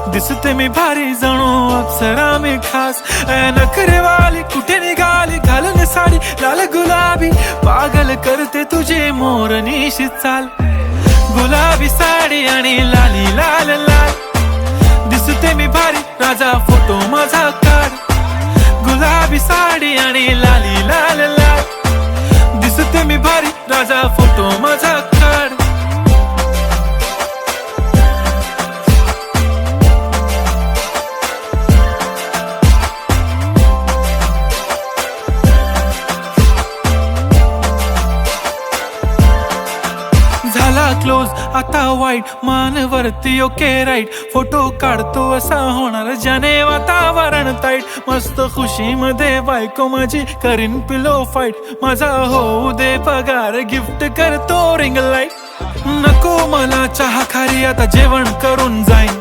दिसते मी भारी जणू अप्सरा मी खास. नखरेवाली कुठे निघाली घालून साडी लाल गुलाबी, पागल करते तुझे मोरनीशी चाल. गुलाबी साडी आणि लाली लाल लाल, दिसते मी भारी राजा फोटो माझा काढ. गुलाबी साडी आणि लाली लाल लाल, दिसते मी भारी राजा फोटो माझा काढ. झाला क्लोज आता वाईट, मानवरती ओके राईट. फोटो काढतो असा होणार ज्याने वातावरण ताईट. मस्त खुशी मध्ये बायको माझी करीन पिलो फाईट. माझा होऊ दे पगार गिफ्ट करतो रिंग लाईट. नको मला चहा खारी आता जेवण करून जाईन.